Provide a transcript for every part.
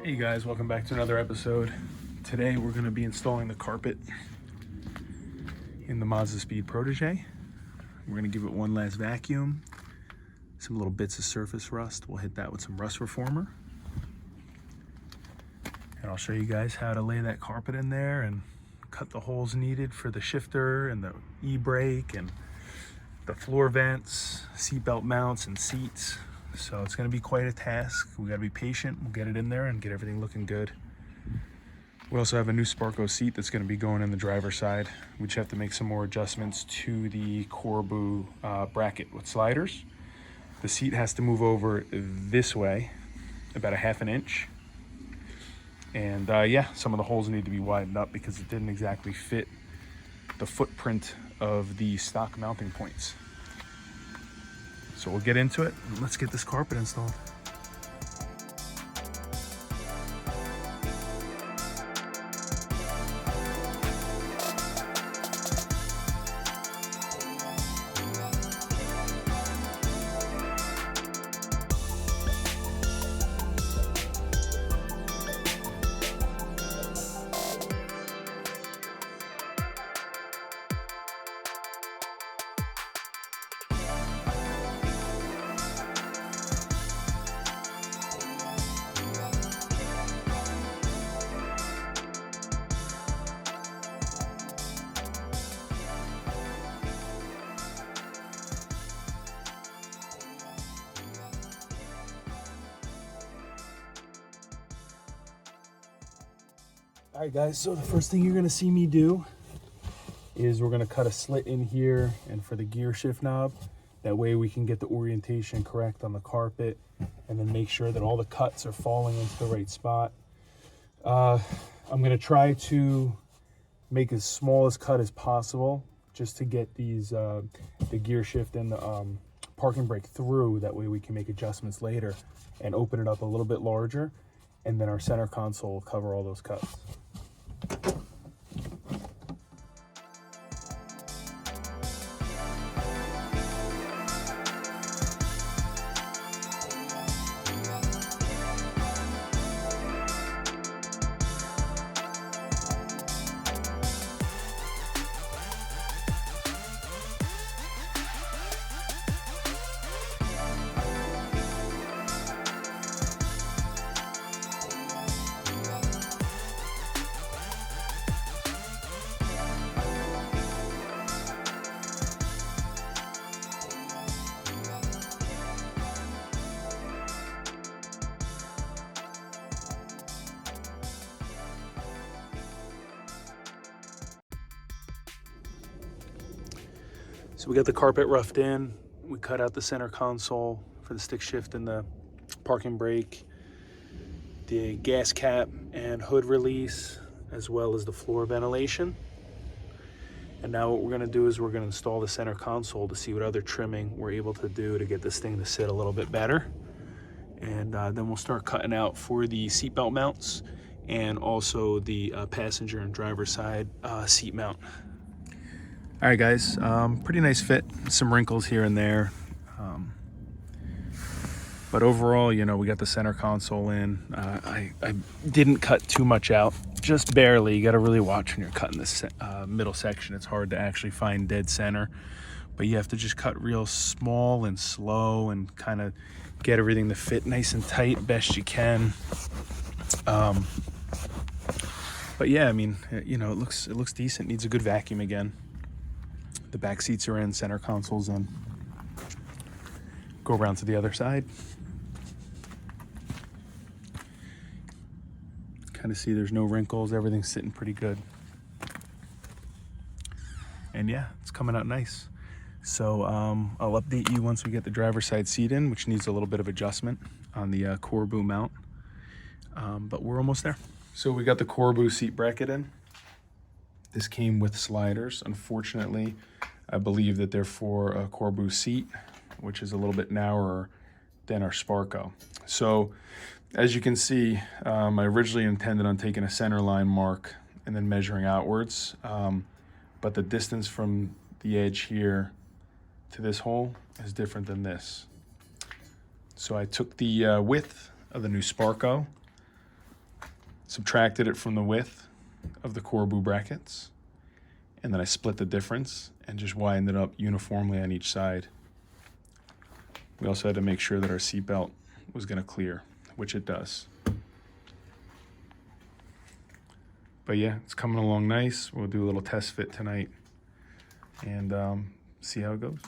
Hey guys, welcome back to another episode. Today we're going to be installing the carpet in the MazdaSpeed Protege. We're going to give it one last vacuum, some little bits of surface rust. We'll hit that with some rust reformer. And I'll show you guys how to lay that carpet in there and cut the holes needed for the shifter and the e-brake and the floor vents, seatbelt mounts and seats. So it's going to be quite a task. We got to be patient. We'll get it in there and get everything looking good. We also have a new Sparco seat that's going to be going in the driver's side. We just have to make some more adjustments to the Corbu bracket with sliders. The seat has to move over this way, about a ½ inch. And yeah, some of the holes need to be widened up because it didn't exactly fit the footprint of the stock mounting points. So we'll get into it and let's get this carpet installed. All right guys, so the first thing you're gonna see me do is we're gonna cut a slit in here and for the gear shift knob. That way we can get the orientation correct on the carpet and then make sure that all the cuts are falling into the right spot. I'm gonna try to make as small a cut as possible just to get these the gear shift and the parking brake through. That way we can make adjustments later and open it up a little bit larger, and then our center console will cover all those cuts. So we got the carpet roughed in. We cut out the center console for the stick shift and the parking brake, the gas cap and hood release, as well as the floor ventilation. And now what we're gonna do is we're gonna install the center console to see what other trimming we're able to do to get this thing to sit a little bit better. And then we'll start cutting out for the seatbelt mounts and also the passenger and driver side seat mount. All right guys, pretty nice fit, some wrinkles here and there. But overall, you know, we got the center console in. I didn't cut too much out, just barely. You gotta really watch when you're cutting this middle section. It's hard to actually find dead center, but you have to just cut real small and slow and kind of get everything to fit nice and tight best you can. But yeah, I mean, you know, it looks decent. Needs a good vacuum again. The back seats are in, center console's in. Go around to the other side. Kind of see there's no wrinkles, everything's sitting pretty good. And yeah, it's coming out nice. So I'll update you once we get the driver's side seat in, which needs a little bit of adjustment on the Corbu mount. But we're almost there. So we got the Corbu seat bracket in. This came with sliders. Unfortunately, I believe that they're for a Corbu seat, which is a little bit narrower than our Sparco. So as you can see, I originally intended on taking a center line mark and then measuring outwards. But the distance from the edge here to this hole is different than this. So I took the width of the new Sparco, subtracted it from the width of the core boot brackets, and then I split the difference and just widened it up uniformly on each side. We also had to make sure that our seatbelt was going to clear, which it does. But yeah, it's coming along nice. We'll do a little test fit tonight and see how it goes.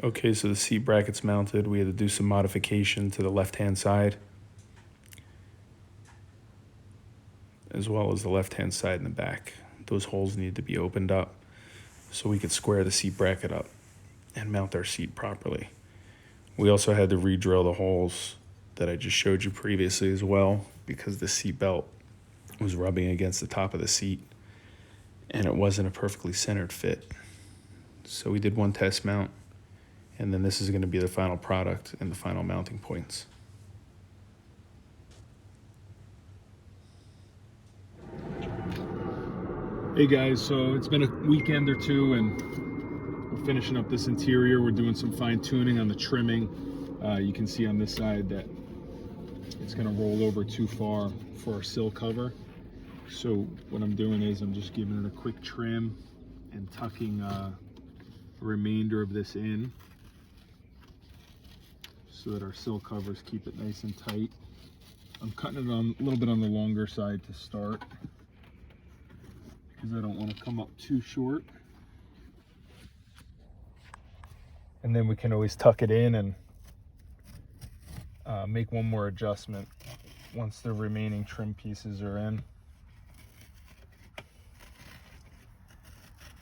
Okay, so the seat bracket's mounted. We had to do some modification to the left-hand side, as well as the left-hand side in the back. Those holes need to be opened up so we could square the seat bracket up and mount our seat properly. We also had to re-drill the holes that I just showed you previously as well, because the seat belt was rubbing against the top of the seat and it wasn't a perfectly centered fit. So we did one test mount, and then this is going to be the final product and the final mounting points. Hey guys, so it's been a weekend or two and we're finishing up this interior. We're doing some fine tuning on the trimming. You can see on this side that it's going to roll over too far for our sill cover. So what I'm doing is I'm just giving it a quick trim and tucking the remainder of this in, so that our sill covers keep it nice and tight. I'm cutting it on a little bit on the longer side to start, because I don't want to come up too short. And then we can always tuck it in and make one more adjustment once the remaining trim pieces are in.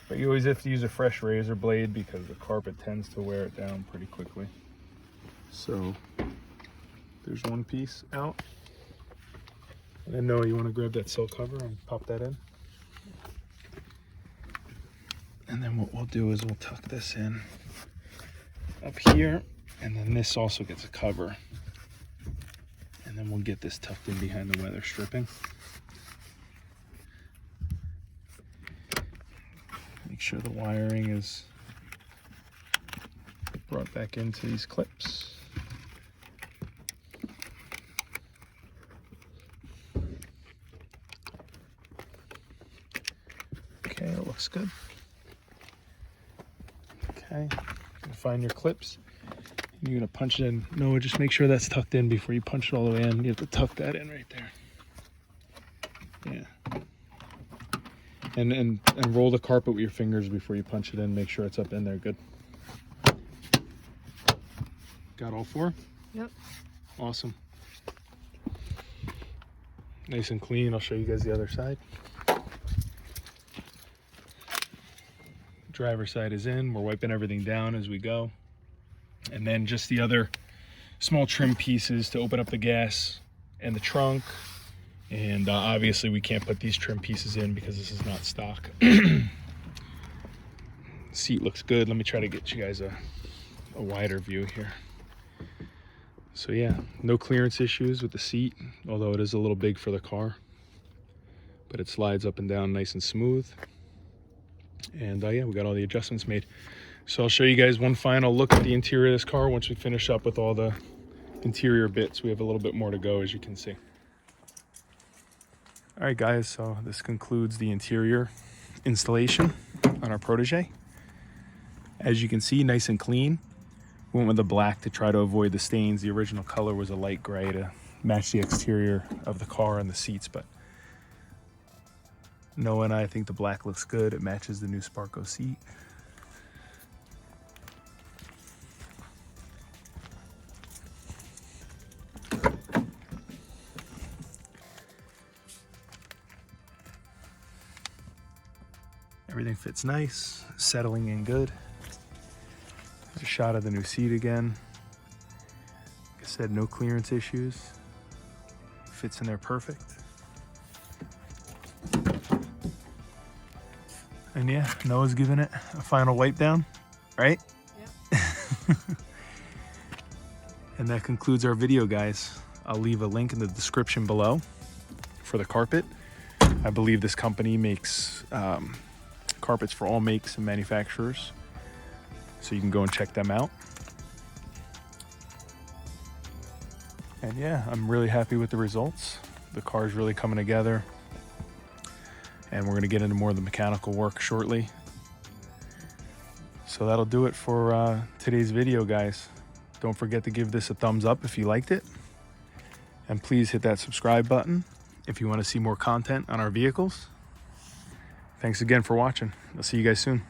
But you always have to use a fresh razor blade because the carpet tends to wear it down pretty quickly. So there's one piece out. And then Noah, you want to grab that sill cover and pop that in. And then what we'll do is we'll tuck this in up here, and then this also gets a cover. And then we'll get this tucked in behind the weather stripping. Make sure the wiring is brought back into these clips. Okay, it looks good. Okay, find your clips. You're gonna punch it in. No, just make sure that's tucked in before you punch it all the way in. You have to tuck that in right there. Yeah. And roll the carpet with your fingers before you punch it in. Make sure it's up in there good. Got all four? Yep. Awesome. Nice and clean. I'll show you guys the other side. Driver's side is in. We're wiping everything down as we go. And then just the other small trim pieces to open up the gas and the trunk. And obviously we can't put these trim pieces in because this is not stock. Seat looks good. Let me try to get you guys a wider view here. So yeah, no clearance issues with the seat, although it is a little big for the car. But it slides up and down nice and smooth. And yeah, we got all the adjustments made. So I'll show you guys one final look at the interior of this car once we finish up with all the interior bits. We have a little bit more to go, as you can see. All right, guys, so this concludes the interior installation on our Protege. As you can see, nice and clean. We went with the black to try to avoid the stains. The original color was a light gray to match the exterior of the car and the seats, but Noah and I think the black looks good. It matches the new Sparko seat. Everything fits nice, settling in good. There's a shot of the new seat again. Like I said, no clearance issues. Fits in there perfect. And yeah, Noah's giving it a final wipe down, right? Yep. And that concludes our video, guys. I'll leave a link in the description below for the carpet. I believe this company makes carpets for all makes and manufacturers, so you can go and check them out. And yeah, I'm really happy with the results. The car's really coming together, and we're gonna get into more of the mechanical work shortly. So that'll do it for today's video, guys. Don't forget to give this a thumbs up if you liked it. And please hit that subscribe button if you want to see more content on our vehicles. Thanks again for watching. I'll see you guys soon.